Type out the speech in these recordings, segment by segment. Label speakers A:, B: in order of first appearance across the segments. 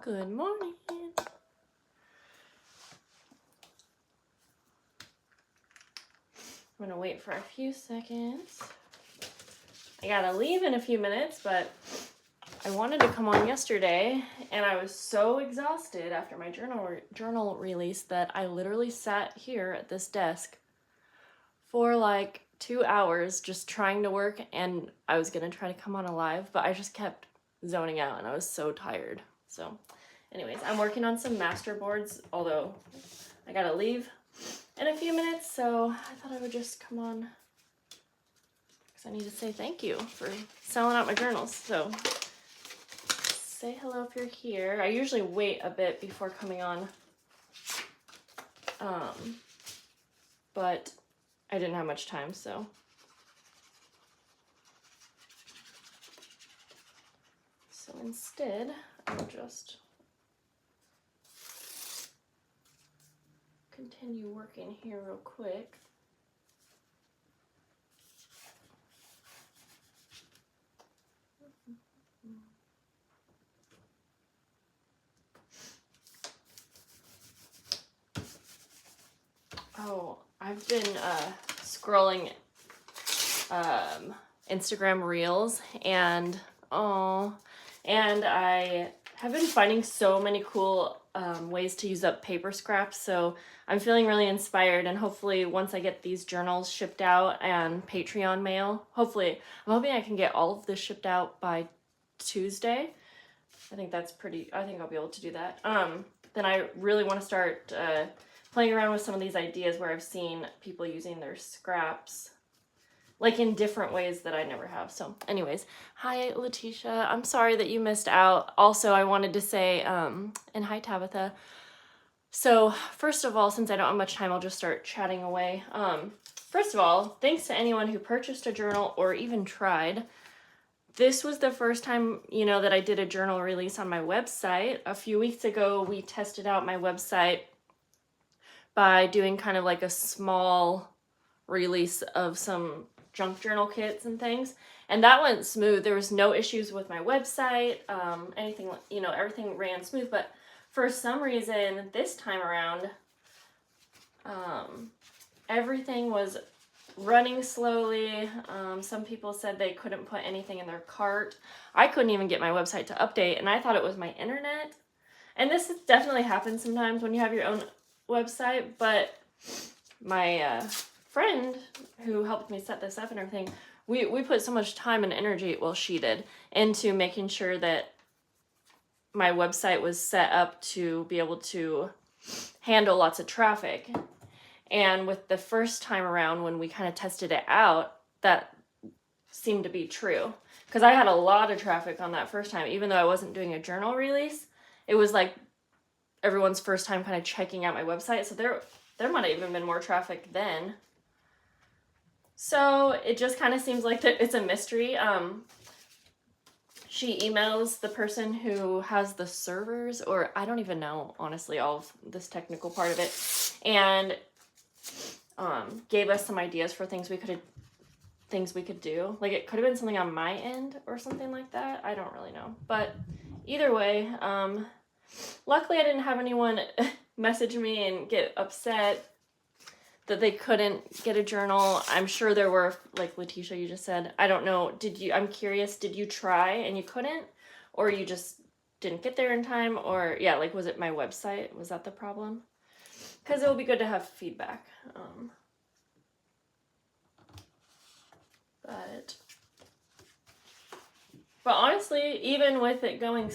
A: Good morning. I'm gonna wait for a few seconds. I gotta leave in a few minutes, but I wanted to come on yesterday, and I was so exhausted after my journal release that I literally sat here at this desk for like 2 hours just trying to work, and I was gonna try to come on live, but I just kept zoning out and I was so tired. So anyways, I'm working on some master boards, although I gotta leave in a few minutes, so I thought I would just come on because I need to say thank you for selling out my journals. So say hello if you're here. I usually wait a bit before coming on, but I didn't have much time, so. So instead, I'll just continue working here real quick. Oh, I've been scrolling Instagram Reels, and I have been finding so many cool ways to use up paper scraps, so I'm feeling really inspired, and hopefully once I get these journals shipped out and Patreon mail, I'm hoping I can get all of this shipped out by Tuesday. I think I'll be able to do that. Then I really want to start playing around with some of these ideas where I've seen people using their scraps like in different ways that I never have. So anyways, hi Letitia, I'm sorry that you missed out. Also, I wanted to say, and hi Tabitha. So first of all, since I don't have much time, I'll just start chatting away. First of all, thanks to anyone who purchased a journal or even tried. This was the first time, that I did a journal release on my website. A few weeks ago, we tested out my website by doing kind of like a small release of some junk journal kits and things, and that went smooth. There was no issues with my website, everything ran smooth, but for some reason this time around everything was running slowly. Some people said they couldn't put anything in their cart. I couldn't even get my website to update, and I thought it was my internet. And this definitely happens sometimes when you have your own website, but my friend who helped me set this up and everything, we put so much time and energy, well, she did, into making sure that my website was set up to be able to handle lots of traffic. And with the first time around when we kind of tested it out, that seemed to be true. Because I had a lot of traffic on that first time, even though I wasn't doing a journal release. It was like everyone's first time kind of checking out my website. So there might have even been more traffic then. So it just kind of seems like it's a mystery. She emails the person who has the servers, or I don't even know, honestly, all of this technical part of it, and gave us some ideas for things we could do. Like it could have been something on my end or something like that. I don't really know. But either way, luckily I didn't have anyone message me and get upset that they couldn't get a journal. I'm sure there were, like Letitia, you just said. I don't know. I'm curious, did you try and you couldn't? Or you just didn't get there in time? Or, yeah, like, was it my website? Was that the problem? Because it will be good to have feedback. But honestly, even with it going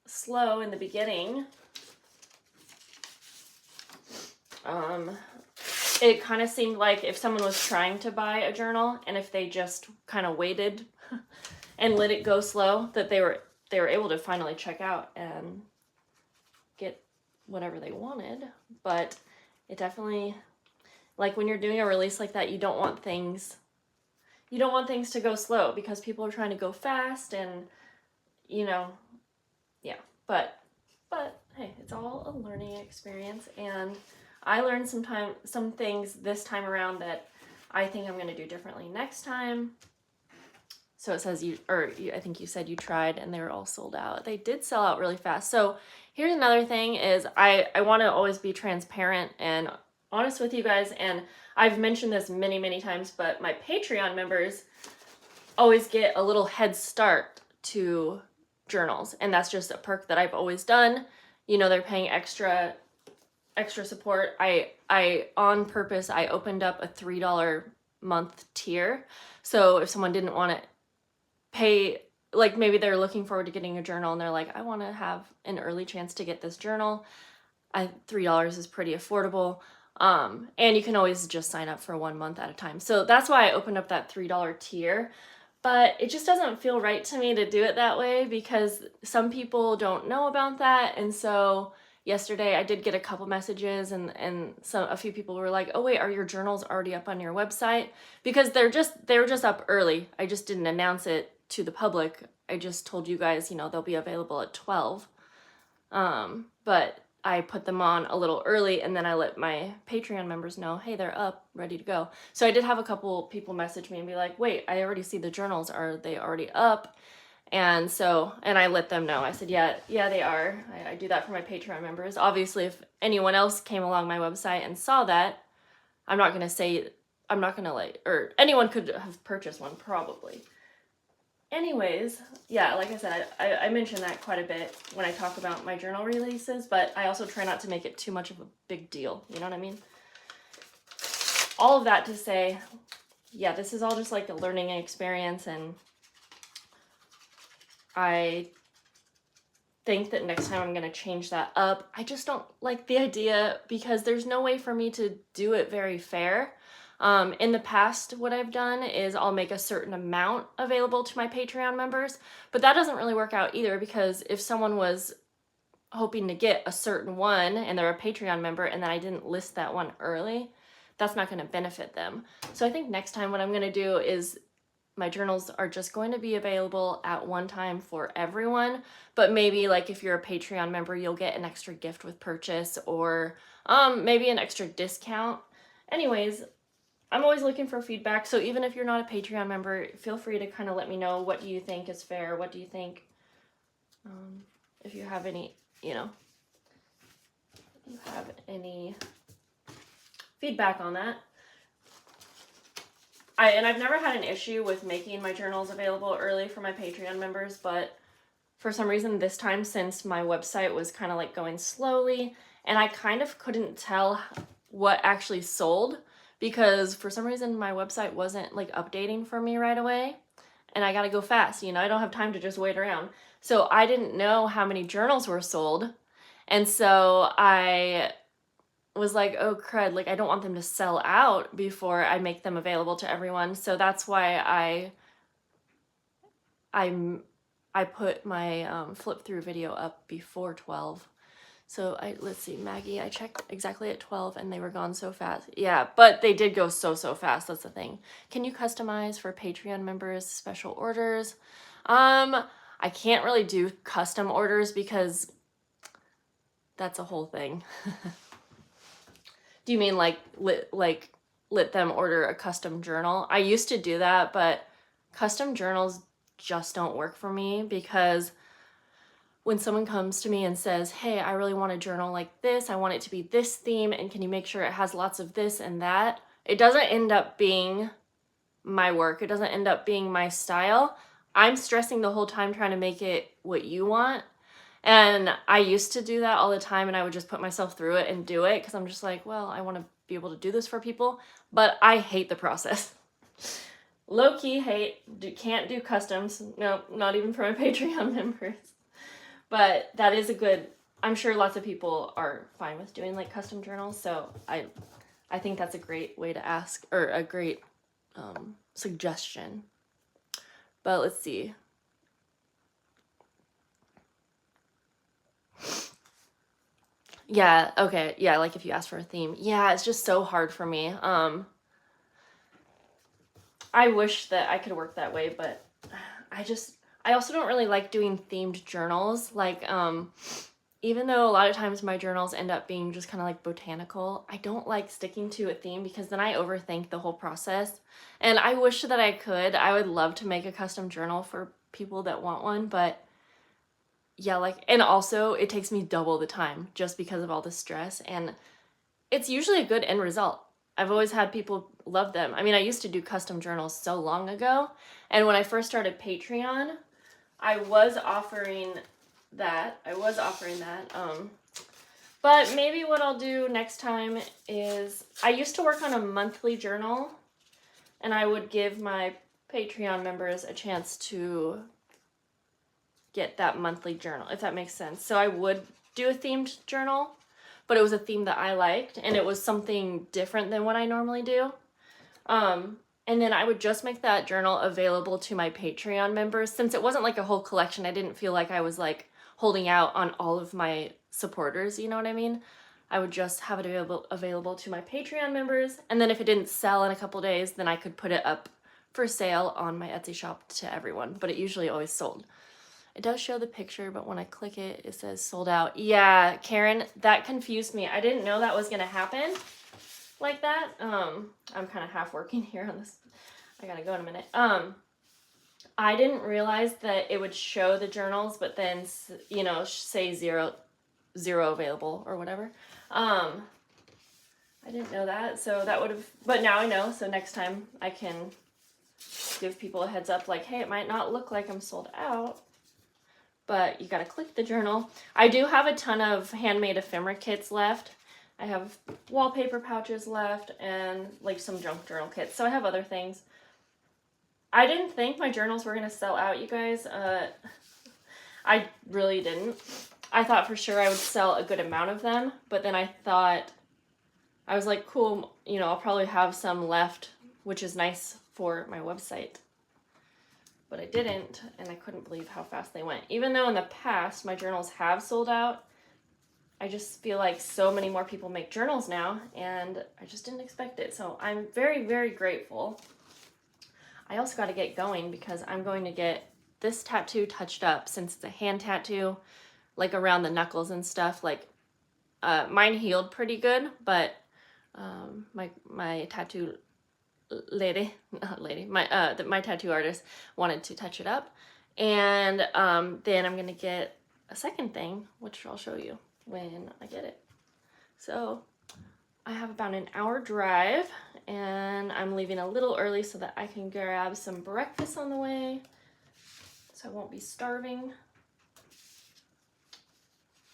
A: slow in the beginning, it kind of seemed like if someone was trying to buy a journal and if they just kind of waited and let it go slow, that they were able to finally check out and get whatever they wanted. But it definitely, like when you're doing a release like that, you don't want things to go slow because people are trying to go fast and, yeah. But hey, it's all a learning experience, and I learned some things this time around that I think I'm going to do differently next time. So it says I think you said you tried and they were all sold out. They did sell out really fast. So here's another thing is I want to always be transparent and honest with you guys. And I've mentioned this many, many times, but my Patreon members always get a little head start to journals. And that's just a perk that I've always done. You know, they're paying extra support. I on purpose, I opened up a $3 month tier. So if someone didn't want to pay, like maybe they're looking forward to getting a journal and they're like, I want to have an early chance to get this journal, $3 is pretty affordable. And you can always just sign up for 1 month at a time. So that's why I opened up that $3 tier. But it just doesn't feel right to me to do it that way because some people don't know about that. And so yesterday I did get a couple messages and a few people were like, oh wait, are your journals already up on your website? Because they were just up early. I just didn't announce it to the public. I just told you guys, you know, they'll be available at 12. But I put them on a little early and then I let my Patreon members know, hey, they're up, ready to go. So I did have a couple people message me and be like, wait, I already see the journals. Are they already up? And I let them know. I said, yeah, they are. I do that for my Patreon members. Obviously, if anyone else came along my website and saw that, I'm not going to or anyone could have purchased one probably. Anyways, yeah, like I said, I mention that quite a bit when I talk about my journal releases, but I also try not to make it too much of a big deal. You know what I mean? All of that to say, yeah, this is all just like a learning experience, and I think that next time I'm going to change that up. I just don't like the idea because there's no way for me to do it very fair. In the past, what I've done is I'll make a certain amount available to my Patreon members, but that doesn't really work out either because if someone was hoping to get a certain one and they're a Patreon member and then I didn't list that one early, that's not going to benefit them. So I think next time what I'm going to do is my journals are just going to be available at one time for everyone, but maybe like if you're a Patreon member, you'll get an extra gift with purchase or maybe an extra discount. Anyways, I'm always looking for feedback, so even if you're not a Patreon member, feel free to kind of let me know what do you think is fair, what do you think, if you have any, feedback on that. I've never had an issue with making my journals available early for my Patreon members, but for some reason this time, since my website was kind of like going slowly, and I kind of couldn't tell what actually sold, because for some reason my website wasn't like updating for me right away, and I gotta go fast, I don't have time to just wait around. So I didn't know how many journals were sold, and so I was like, oh crud, like I don't want them to sell out before I make them available to everyone. So that's why I put my flip through video up before 12. So let's see, Maggie, I checked exactly at 12 and they were gone so fast. Yeah, but they did go so fast. That's the thing. Can you customize for Patreon members special orders? I can't really do custom orders because that's a whole thing. Do you mean like let them order a custom journal? I used to do that, but custom journals just don't work for me because when someone comes to me and says, hey, I really want a journal like this, I want it to be this theme, and can you make sure it has lots of this and that? It doesn't end up being my work. It doesn't end up being my style. I'm stressing the whole time trying to make it what you want. And I used to do that all the time, and I would just put myself through it and do it because I'm just like, well, I want to be able to do this for people, but I hate the process. Low-key hate, can't do customs. No, not even for my Patreon members. But that is I'm sure lots of people are fine with doing like custom journals, so I think that's a great way to ask, or a great suggestion. But let's see. Yeah, okay, yeah, like if you ask for a theme. Yeah, it's just so hard for me. I wish that I could work that way, but I also don't really like doing themed journals. Like, even though a lot of times my journals end up being just kind of like botanical, I don't like sticking to a theme because then I overthink the whole process. And I wish that I could. I would love to make a custom journal for people that want one, but yeah, like, and also it takes me double the time just because of all the stress, and it's usually a good end result. I've always had people love them. I mean, I used to do custom journals so long ago, and when I first started Patreon, I was offering that. But maybe what I'll do next time is, I used to work on a monthly journal, and I would give my Patreon members a chance to get that monthly journal, if that makes sense. So I would do a themed journal, but it was a theme that I liked, and it was something different than what I normally do. And then I would just make that journal available to my Patreon members. Since it wasn't like a whole collection, I didn't feel like I was like holding out on all of my supporters, you know what I mean? I would just have it available to my Patreon members, and then if it didn't sell in a couple days, then I could put it up for sale on my Etsy shop to everyone, but it usually always sold. It does show the picture, but when I click it, it says sold out. Yeah, Karen, that confused me. I didn't know that was gonna happen like that. I'm kind of half working here on this. I gotta go in a minute. I didn't realize that it would show the journals, but then, you know, say zero available or whatever. I didn't know that, so that would have, but now I know, so next time I can give people a heads up, like, hey, it might not look like I'm sold out, but you gotta click the journal. I do have a ton of handmade ephemera kits left. I have wallpaper pouches left and like some junk journal kits. So I have other things. I didn't think my journals were gonna sell out, you guys. I really didn't. I thought for sure I would sell a good amount of them, but then I thought, I was like, cool, you know, I'll probably have some left, which is nice for my website. But I didn't, and I couldn't believe how fast they went. Even though in the past my journals have sold out, I just feel like so many more people make journals now, and I just didn't expect it. So I'm very, very grateful. I also got to get going because I'm going to get this tattoo touched up, since it's a hand tattoo, like around the knuckles and stuff. Like mine healed pretty good, but my tattoo my tattoo artist wanted to touch it up, and then I'm gonna get a second thing, which I'll show you when I get it. So I have about an hour drive, and I'm leaving a little early so that I can grab some breakfast on the way, so I won't be starving.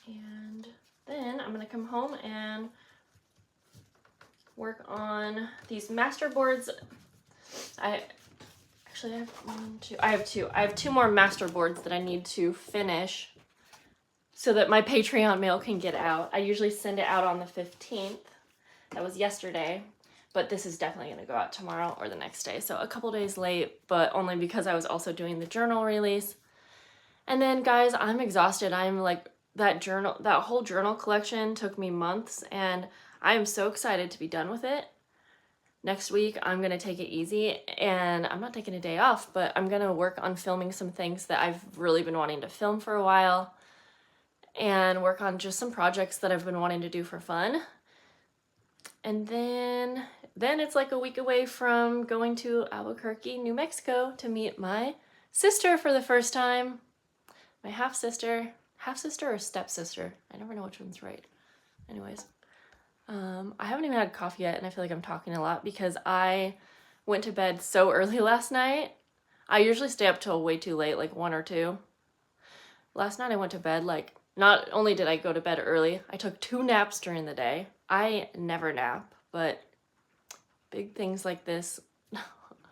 A: And then I'm gonna come home and work on these master boards. I have two more master boards that I need to finish so that my Patreon mail can get out. I usually send it out on the 15th. That was yesterday, but this is definitely going to go out tomorrow or the next day. So a couple days late, but only because I was also doing the journal release. And then guys, I'm exhausted. I'm like, that whole journal collection took me months, and I am so excited to be done with it. Next week, I'm going to take it easy, and I'm not taking a day off, but I'm going to work on filming some things that I've really been wanting to film for a while, and work on just some projects that I've been wanting to do for fun. And then it's like a week away from going to Albuquerque, New Mexico to meet my sister for the first time. My half-sister or stepsister. I never know which one's right. Anyways. I haven't even had coffee yet, and I feel like I'm talking a lot because I went to bed so early last night. I usually stay up till way too late, like 1 or 2. Last night I went to bed, like, not only did I go to bed early, I took 2 naps during the day. I never nap, but big things like this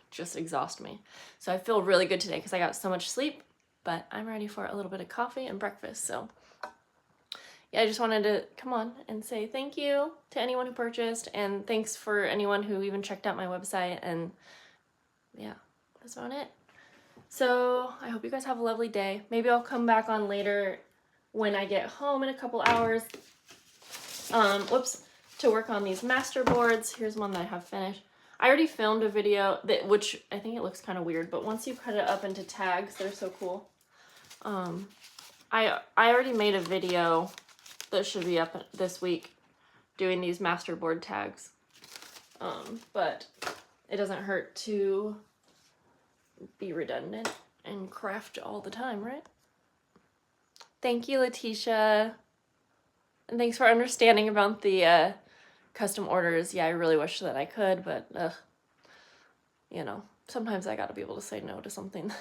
A: just exhaust me. So I feel really good today because I got so much sleep, but I'm ready for a little bit of coffee and breakfast, so yeah, I just wanted to come on and say thank you to anyone who purchased, and thanks for anyone who even checked out my website, and yeah, that's about it. So I hope you guys have a lovely day. Maybe I'll come back on later when I get home in a couple hours. To work on these master boards. Here's one that I have finished. I already filmed a video which I think it looks kind of weird, but once you cut it up into tags, they're so cool. I already made a video that should be up this week doing these masterboard tags. But it doesn't hurt to be redundant and craft all the time, right? Thank you, Letitia. And thanks for understanding about the custom orders. Yeah, I really wish that I could, but you know, sometimes I gotta be able to say no to something.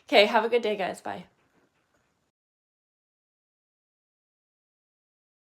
A: Okay, have a good day, guys. Bye.